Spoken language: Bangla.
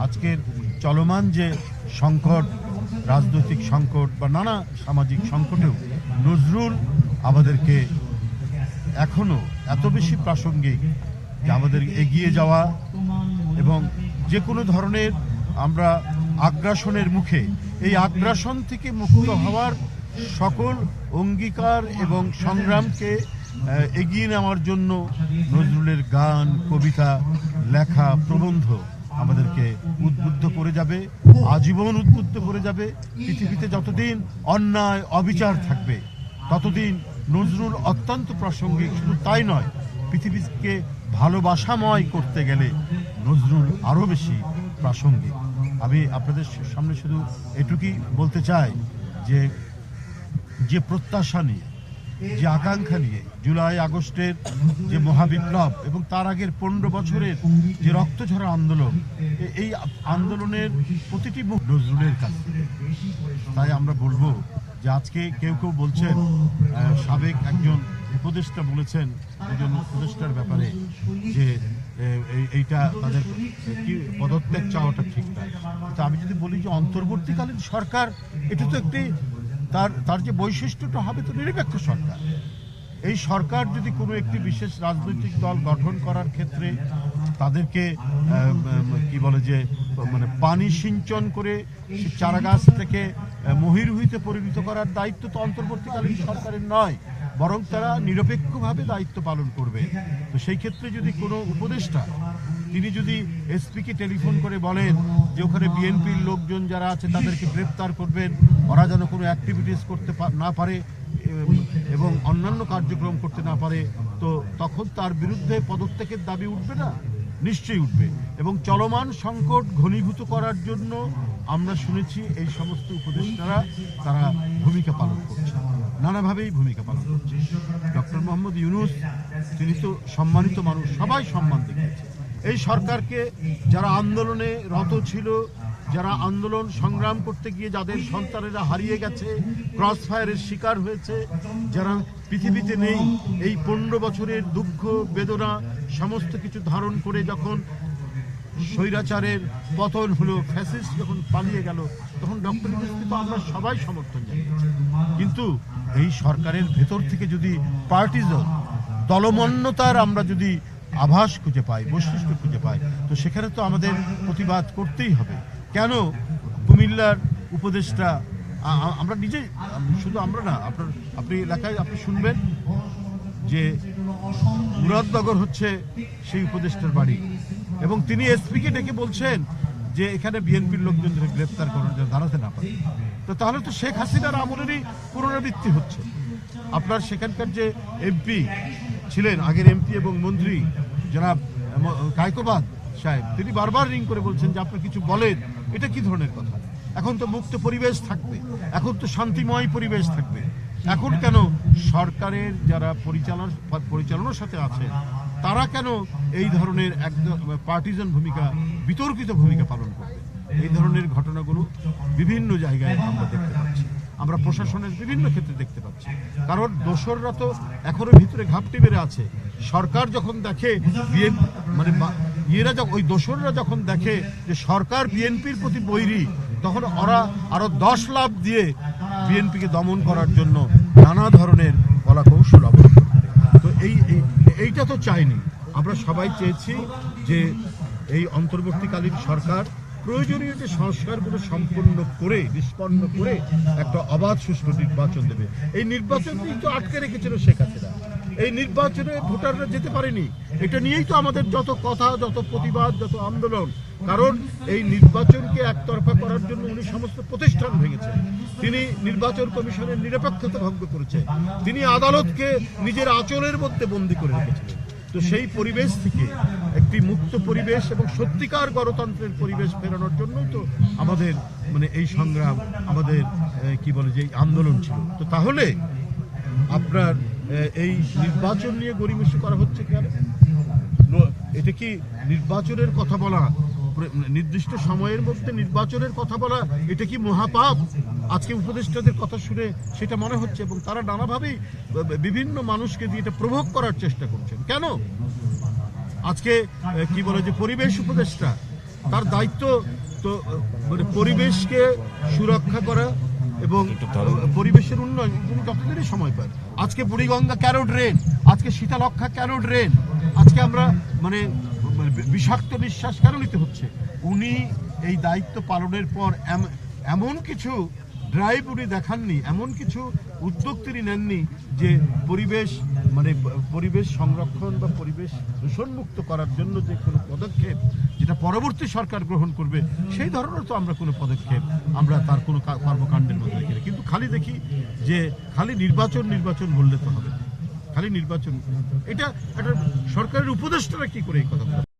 আজকের চলমান যে সংকট, রাজনৈতিক সংকট বা নানা সামাজিক সংকটেও নজরুল আমাদেরকে এখনো এত বেশি প্রাসঙ্গিক যে আমাদের এগিয়ে যাওয়া এবং যে কোনো ধরনের আমরা আগ্রাসনের মুখে এই আগ্রাসন থেকে মুক্ত হওয়ার সকল অঙ্গীকার এবং সংগ্রামকে এগিয়ে নেওয়ার জন্য নজরুলের গান, কবিতা, লেখা, প্রবন্ধ আমাদেরকে উদ্বুদ্ধ করে যাবে, আজীবন উদ্বুদ্ধ করে যাবে। পৃথিবীতে যতদিন অন্যায় অবিচার থাকবে ততদিন নজরুল অত্যন্ত প্রাসঙ্গিক। শুধু তাই নয়, পৃথিবীকে ভালোবাসাময় করতে গেলে নজরুল আরও বেশি প্রাসঙ্গিক। আমি আপনাদের সামনে শুধু এটুকুই বলতে চাই যে প্রত্যাশা নিয়ে, যে আকাঙ্ক্ষা নিয়ে জুলাই আগস্টের যে মহাবিপ্লব এবং তার আগের 15 বছরের যে রক্তঝরা আন্দোলন, এই আন্দোলনের প্রতিটি মুখ নজরুলের কাছে। তাই আমরা বলবো যে আজকে কেউ কেউ বলছেন, সাবেক একজন উপদেষ্টা বলেছেন একজন উপদেষ্টার ব্যাপারে যে এইটা তাদের কি পদত্যাগ চাওয়াটা ঠিক না। তো আমি যদি বলি যে অন্তর্বর্তীকালীন সরকার, এটা তো একটি তার যে বৈশিষ্ট্যটা হবে তো নিরপেক্ষ সরকার। এই সরকার যদি কোনো একটি বিশেষ রাজনৈতিক দল গঠন করার ক্ষেত্রে তাদেরকে কি বলে যে মানে পানি সিঞ্চন করে চারাগাছ থেকে মহিরুহিতে পরিণত করার দায়িত্ব তো অন্তর্বর্তীকালীন সরকারের নয়, বরং তারা নিরপেক্ষভাবে দায়িত্ব পালন করবে। তো সেই ক্ষেত্রে যদি কোনো উপদেষ্টা তিনি যদি এসপিকে টেলিফোন করে বলেন যে ওখানে বিএনপির লোকজন যারা আছে তাদেরকে গ্রেপ্তার করবেন, ওরা যেন কোনো অ্যাক্টিভিটিস করতে না পারে এবং অন্যান্য কার্যক্রম করতে না পারে, তো তখন তার বিরুদ্ধে পদত্যাগের দাবি উঠবে না? নিশ্চয়ই উঠবে। এবং চলমান সংকট ঘনীভূত করার জন্য আমরা শুনেছি এই সমস্ত উপদেষ্টারা তারা ভূমিকা পালন করছে, নানাভাবেই ভূমিকা পালন করছে। ডক্টর মোহাম্মদ ইউনূস তিনি তো সম্মানিত মানুষ, সবাই সম্মান দেখিয়েছে। এই সরকারকে যারা আন্দোলনে রত ছিল, যারা আন্দোলন সংগ্রাম করতে গিয়ে যাদের সন্তানেরা হারিয়ে গেছে, ক্রস ফায়ারের শিকার হয়েছে, যারা পৃথিবীতে নেই, এই 15 বছরের দুঃখ বেদনা সমস্ত কিছু ধারণ করে যখন স্বৈরাচারের পতন হলো, ফ্যাসিস্ট যখন পালিয়ে গেল, তখন ডক্টর ইউনূসকে তো আমরা সবাই সমর্থন জানিয়েছি। কিন্তু এই সরকারের ভেতর থেকে যদি পার্টিজন দলমন্যতার আমরা যদি আভাস খুঁজে পাই, বৈশিষ্ট্য খুঁজে পাই, তো সেখানে তো আমাদের প্রতিবাদ করতেই হবে। কেন কুমিল্লার উপদেষ্টা, আমরা নিজেই, শুধু আমরা না, আপনি এলাকায় আপনি শুনবেন যে মুরাদনগর হচ্ছে সেই উপদেষ্টার বাড়ি, এবং তিনি এসপিকে ডেকে বলছেন যে এখানে বিএনপির লোকজন গ্রেপ্তার করার জন্য দাঁড়াতে না পারে। তো তাহলে তো শেখ হাসিনার আমলেরই পুনরাবৃত্তি হচ্ছে। আপনার সেখানকার যে এমপি ছিলেন, আগের এমপি এবং মন্ত্রী জনাব কায়কোবাদ সাহেব, তিনি বারবার রিং করে বলছেন যে আপনি কিছু বলেন, এটা কি ধরনের কথা? এখন তো মুক্ত পরিবেশ থাকবে, এখন তো শান্তিময় পরিবেশ থাকবে। এখন কেন সরকারের যারা পরিচালনার সাথে আছে তারা কেন এই ধরনের একদম পার্টিজান ভূমিকা, বিতর্কিত ভূমিকা পালন করবে? এই ধরনের ঘটনাগুলো বিভিন্ন জায়গায় আমরা দেখতে পাচ্ছি, আমরা প্রশাসনের বিভিন্ন ক্ষেত্রে দেখতে পাচ্ছি। কারণ দোসররা তো এখনো ভিতরে ঘাপটি মেরে আছে। সরকার যখন দেখে ওই দোসররা যখন দেখে যে সরকার বিএনপির প্রতি বৈরী, তখন ওরা আরো 10 লাভ দিয়ে বিএনপিকে দমন করার জন্য নানা ধরনের কলা কৌশল অবলম্বন করে। তো এইটা তো চাইনি। আমরা সবাই চেয়েছি যে এই অন্তর্বর্তীকালীন সরকার প্রয়োজনীয় যে সংস্কারগুলো সম্পন্ন করে, নিষ্পন্ন করে একটা অবাধ সুষ্ঠু নির্বাচন দেবে। এই নির্বাচনই তো আটকে রেখেছিল শেখ হাসিনা। এই নির্বাচনে ভোটাররা যেতে পারেনি, এটা নিয়েই তো আমাদের যত কথা, যত প্রতিবাদ, যত আন্দোলন। কারণ এই নির্বাচনকে একতরফা করার জন্য উনি সমস্ত প্রতিষ্ঠান ভেঙেছেন, তিনি নির্বাচন কমিশনের নিরপেক্ষতা ভঙ্গ করেছেন, তিনি আদালতকে নিজের আঁচলের মধ্যে বন্দী করে রেখেছিলেন। তো সেই পরিবেশ থেকে একটি মুক্ত পরিবেশ এবং সত্যিকার গণতন্ত্রের পরিবেশ ফেরানোর জন্যই তো আমাদের এই সংগ্রাম, আমাদের কি বলে যে আন্দোলন ছিল। তো তাহলে আপনার এই নির্বাচন নিয়ে গড়িমসি করা হচ্ছে কেন? এটা কি নির্বাচনের কথা বলা, নির্দিষ্ট সময়ের মধ্যে নির্বাচনের কথা বলা, এটা কি মহাপাপ? আজকে উপদেষ্টাদের কথা শুনে সেটা মনে হচ্ছে, এবং তারা নানাভাবেই বিভিন্ন মানুষকে দিয়ে এটা প্রভোগ করার চেষ্টা করছেন। কেন? আজকে কি বলে যে পরিবেশ উপদেষ্টা তার দায়িত্ব তো মানে পরিবেশকে সুরক্ষা করা এবং পরিবেশের উন্নয়ন। তিনি যতদিনই সময় পান, আজকে বুড়িগঙ্গা কেন ড্রেন, আজকে শীতলক্ষা কেন ড্রেন, আজকে আমরা মানে বিষাক্ত নিঃশ্বাস কেন নিতে হচ্ছে, উনি এই দায়িত্ব পালনের পর এমন কিছু ড্রাইভ উনি দেখাননি, এমন কিছু উদ্যোগ তিনি নেননি যে পরিবেশ মানে পরিবেশ সংরক্ষণ বা পরিবেশ দূষণমুক্ত করার জন্য যে কোনো পদক্ষেপ যেটা পরবর্তী সরকার গ্রহণ করবে, সেই ধরনের তো আমরা কোনো পদক্ষেপ আমরা তার কোনো কর্মকাণ্ডের মধ্যে দেখি না। কিন্তু খালি দেখি যে খালি নির্বাচন বললে তো হবে না, খালি নির্বাচন, এটা একটা সরকারের উপদেষ্টারা কি করে এই কথা বলে?